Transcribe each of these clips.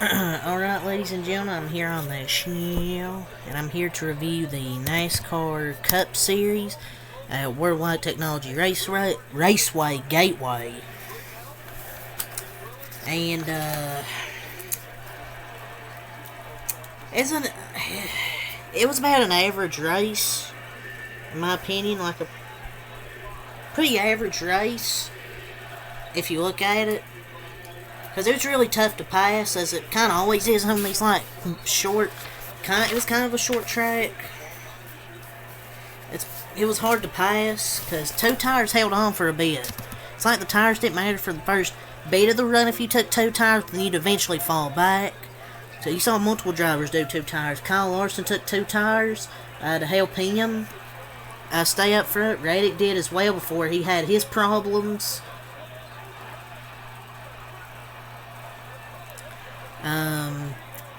Alright, ladies and gentlemen, I'm here on the channel, and I'm here to review the NASCAR Cup Series Worldwide Technology Raceway Gateway. And, it was about an average race, in my opinion, like a pretty average race, if you look at it. Because it was really tough to pass, as it kind of always is on these, like, short, it was kind of a short track. It was hard to pass, because two tires held on for a bit. It's like the tires didn't matter for the first bit of the run if you took two tires, then you'd eventually fall back. So you saw multiple drivers do two tires. Kyle Larson took two tires to help him stay up front. Reddick did as well before he had his problems.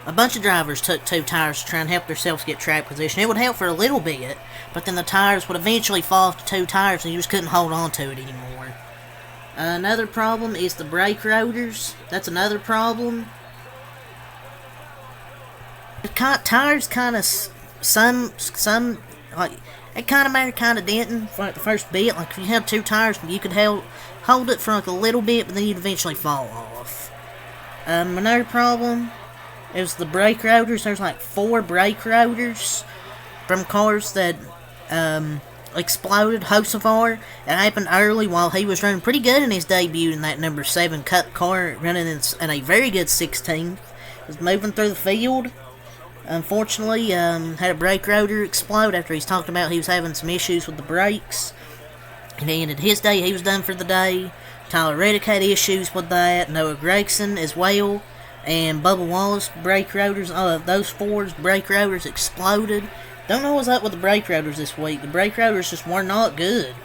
A bunch of drivers took two tires to try and help themselves get track position. It would help for a little bit, but then the tires would eventually fall off to two tires and you just couldn't hold on to it anymore. Another problem is the brake rotors. That's another problem. Tires kind of, some, like, it kind of mattered, kind of didn't, for like the first bit. Like, if you had two tires, you could hold it for like a little bit, but then you'd eventually fall off. Another problem is the brake rotors. There's like 4 brake rotors from cars that exploded. Hocevar, it happened early while he was running pretty good in his debut in that number 7 Cup car, running in a very good 16th. Was moving through the field. Unfortunately, had a brake rotor explode after he's talked about he was having some issues with the brakes. And he ended his day. He was done for the day. Tyler Reddick had issues with that. Noah Gregson as well. And Bubba Wallace brake rotors. Those 4's brake rotors exploded. Don't know what's up with the brake rotors this week. The brake rotors just were not good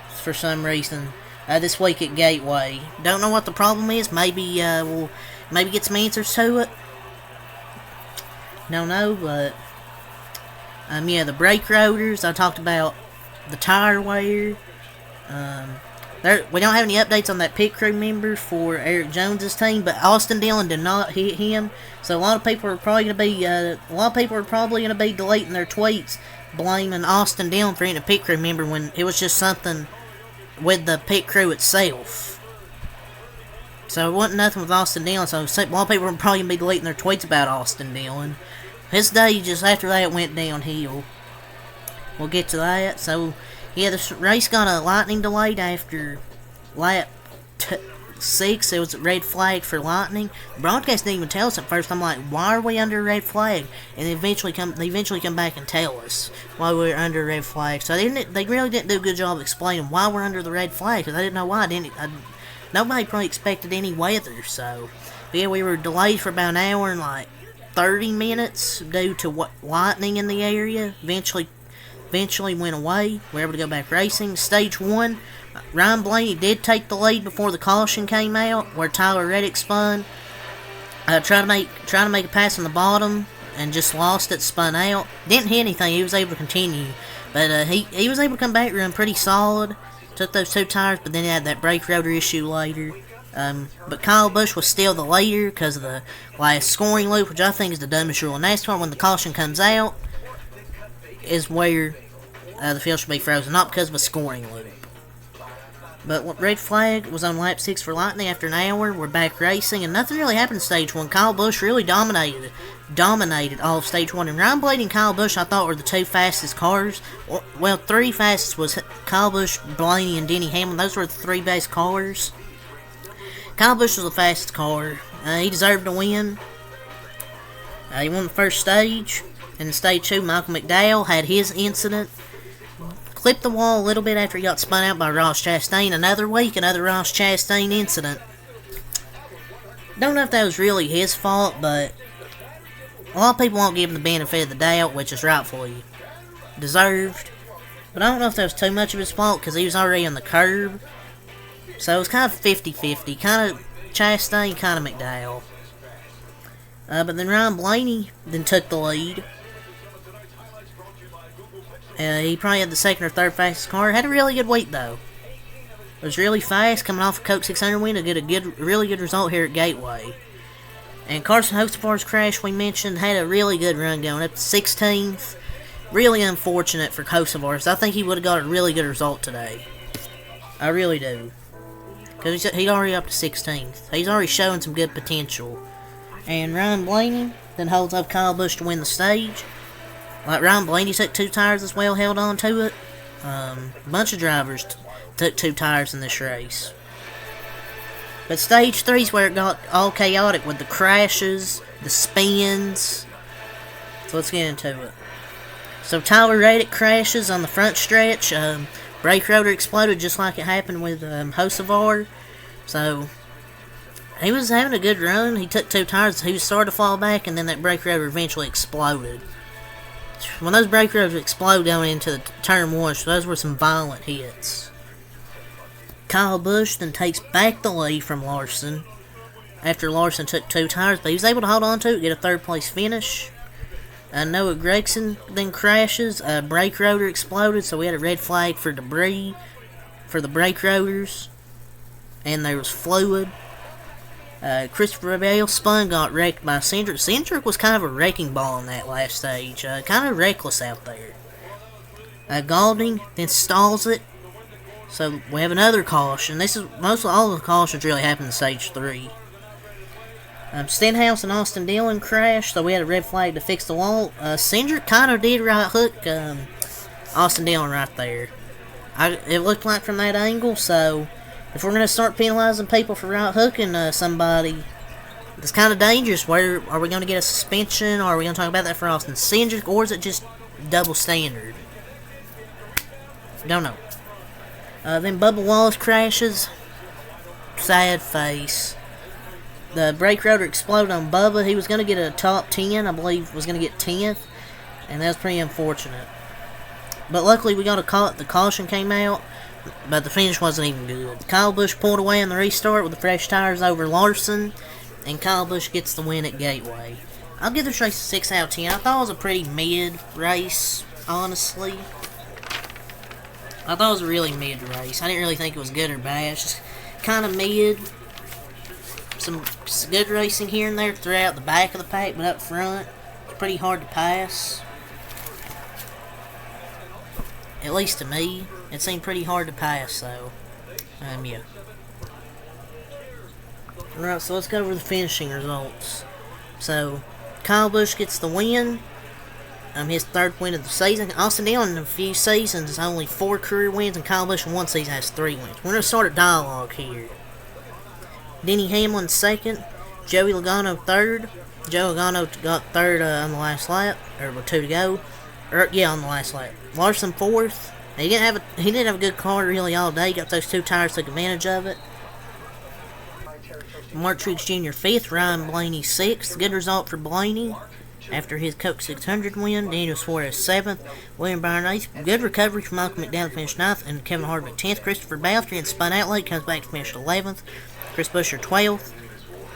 for some reason this week at Gateway. Don't know what the problem is. Maybe we'll get some answers to it. Don't know, but yeah, the brake rotors. I talked about the tire wear. We don't have any updates on that pit crew member for Eric Jones's team, but Austin Dillon did not hit him. So a lot of people are probably going to be deleting their tweets blaming Austin Dillon for hitting a pit crew member when it was just something with the pit crew itself. So it wasn't nothing with Austin Dillon. So a lot of people are probably going to be deleting their tweets about Austin Dillon. His day just after that went downhill. We'll get to that. So yeah, the race got a lightning delayed after lap 6. It was a red flag for lightning. The broadcast didn't even tell us at first. I'm like, why are we under a red flag? And they eventually come back and tell us why we were under a red flag. So they really didn't do a good job explaining why we're under the red flag, because I didn't know why. Nobody probably expected any weather. So but yeah, we were delayed for about an hour and like 30 minutes due to lightning in the area. Eventually went away. We were able to go back racing. Stage 1, Ryan Blaney did take the lead before the caution came out, where Tyler Reddick spun. Trying to make a pass on the bottom and just lost it, spun out. Didn't hit anything. He was able to continue, but he was able to come back run pretty solid. Took those 2 tires, but then he had that brake rotor issue later. But Kyle Busch was still the leader because of the last scoring loop, which I think is the dumbest rule in NASCAR. When the caution comes out is where the field should be frozen, not because of a scoring loop. But what red flag was on lap 6 for lightning. After an hour, we're back racing, and nothing really happened in stage 1. Kyle Busch really dominated all of stage 1. And Ryan Blaney and Kyle Busch, I thought, were the 2 fastest cars. Well, 3 fastest was Kyle Busch, Blaney, and Denny Hamlin. Those were the 3 best cars. Kyle Busch was the fastest car. He deserved to win. He won the first stage. In stage 2, Michael McDowell had his incident. Clipped the wall a little bit after he got spun out by Ross Chastain. Another Ross Chastain incident. Don't know if that was really his fault, but a lot of people won't give him the benefit of the doubt, which is rightfully deserved. But I don't know if that was too much of his fault, because he was already on the curb. So it was kind of 50-50. Kind of Chastain, kind of McDowell. But then Ryan Blaney then took the lead. He probably had the 2nd or 3rd fastest car. Had a really good week, though. It was really fast, coming off a Coke 600 win to get a really good result here at Gateway. And Carson Hocefar's crash we mentioned had a really good run going up to 16th. Really unfortunate for Hocefar's. I think he would have got a really good result today. I really do. Because he's already up to 16th. He's already showing some good potential. And Ryan Blaney then holds up Kyle Busch to win the stage. Like Ryan Blaney took 2 tires as well, held on to it. A bunch of drivers took 2 tires in this race. But stage 3 is where it got all chaotic with the crashes, the spins. So let's get into it. So Tyler Reddick crashes on the front stretch. Brake rotor exploded just like it happened with Hocevar. So he was having a good run. He took 2 tires. He was starting to fall back, and then that brake rotor eventually exploded. When those brake rotors explode going into the turn 1, so those were some violent hits. Kyle Busch then takes back the lead from Larson after Larson took 2 tires, but he was able to hold on to it, get a 3rd place finish. Noah Gregson then crashes. Brake rotor exploded, so we had a red flag for debris for the brake rotors, and there was fluid. Christopher Bell spun, got wrecked by Cindric. Cindric was kind of a wrecking ball in that last stage. Kind of reckless out there. Galding then stalls it. So we have another caution. This is mostly all of the cautions really happened in stage 3. Stenhouse and Austin Dillon crashed, so we had a red flag to fix the wall. Cindric kind of did right hook Austin Dillon right there. It looked like from that angle, so if we're going to start penalizing people for right hooking somebody, it's kind of dangerous. Where are we going to get a suspension? Or are we going to talk about that for Austin Cindric, or is it just double standard? Don't know. Then Bubba Wallace crashes. Sad face. The brake rotor exploded on Bubba. He was going to get a top 10, I believe was going to get 10th, and that was pretty unfortunate. But luckily we got the caution came out, but the finish wasn't even good. Kyle Busch pulled away in the restart with the fresh tires over Larson, and Kyle Busch gets the win at Gateway. I'll give this race a 6 out of 10. I thought it was a pretty mid race, honestly. I thought it was a really mid race. I didn't really think it was good or bad. It's just kind of mid. Some good racing here and there throughout the back of the pack, but up front, it's pretty hard to pass. At least to me, it seemed pretty hard to pass, so, yeah. Alright, so let's go over the finishing results. So, Kyle Busch gets the win. His 3rd win of the season. Austin Dillon in a few seasons has only 4 career wins, and Kyle Busch in 1 season has 3 wins. We're going to start a dialogue here. Denny Hamlin 2nd, Joey Logano 3rd. Joey Logano got 3rd on the last lap, or with 2 to go. On the last lap. Larson 4th. He didn't have a good car really all day. Got those 2 tires, took advantage of it. Mark Truex Jr. 5th, Ryan Blaney 6th. Good result for Blaney after his Coke 600 win. Daniel Suarez 7th, William Byron 8th. Good recovery from Malcolm McDowell to finish 9th, and Kevin Harvick 10th. Christopher Bell spun out late, comes back to finish 11th. Chris Buescher 12th.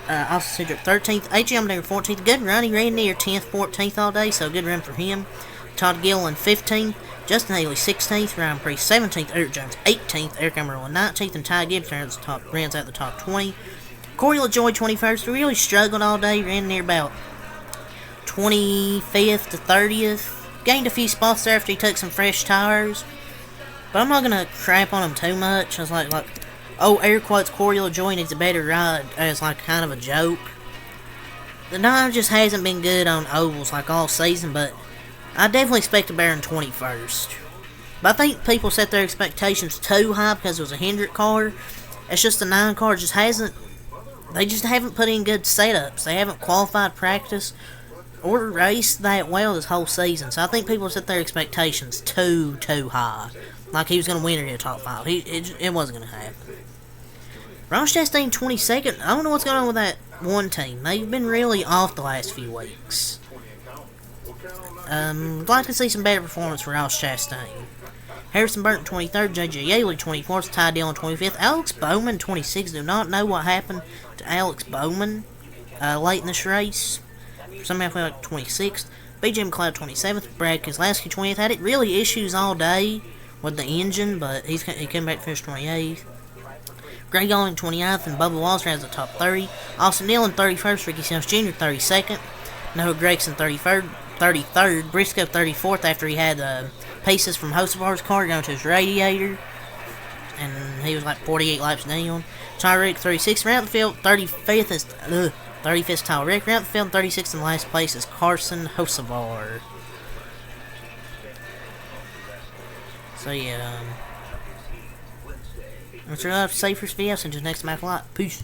Austin Cindric 13th. A.J. Allmendinger 14th. Good run. He ran near 10th, 14th all day, so good run for him. Todd Gilliland 15th. Justin Haley 16th. Ryan Preece 17th. Eric Jones 18th. Eric Almirola 19th. And Ty Gibbs rounds out the top 20. Corey LaJoie 21st. He really struggled all day. Ran near about 25th to 30th. Gained a few spots there after he took some fresh tires. But I'm not going to crap on him too much. I was like, air quotes, Corey LaJoie needs a better ride as like kind of a joke. The dive just hasn't been good on ovals like all season, but I definitely expect a better in 21st. But I think people set their expectations too high because it was a Hendrick car. It's just the 9 car they just haven't put in good setups. They haven't qualified practice or raced that well this whole season. So I think people set their expectations too high. Like he was going to win or get a top 5. It wasn't going to happen. Ross Chastain 22nd. I don't know what's going on with that one team. They've been really off the last few weeks. I'd like to see some better performance for Ross Chastain. Harrison Burton 23rd, J.J. Yaley 24th, Ty Dillon 25th, Alex Bowman 26th. Do not know what happened to Alex Bowman late in this race. Somehow I feel like 26th. B.J. McLeod 27th, Brad Keselowski 20th. Had it really issues all day with the engine, but he came back to finish 28th. Greg Olin 29th, and Bubba Walls rounds the top 30. Austin Dillon 31st, Ricky Seals Jr. 32nd, Noah Gregson 33rd, Briscoe 34th after he had pieces from Hocevar's car going to his radiator, and he was like 48 laps down. Tyreek 36th around the field, 35th Tyler Rick around the field, 36th in last place is Carson Hocevar. So yeah, that's all I have to say for this video. Since next time, I have a lot. Peace.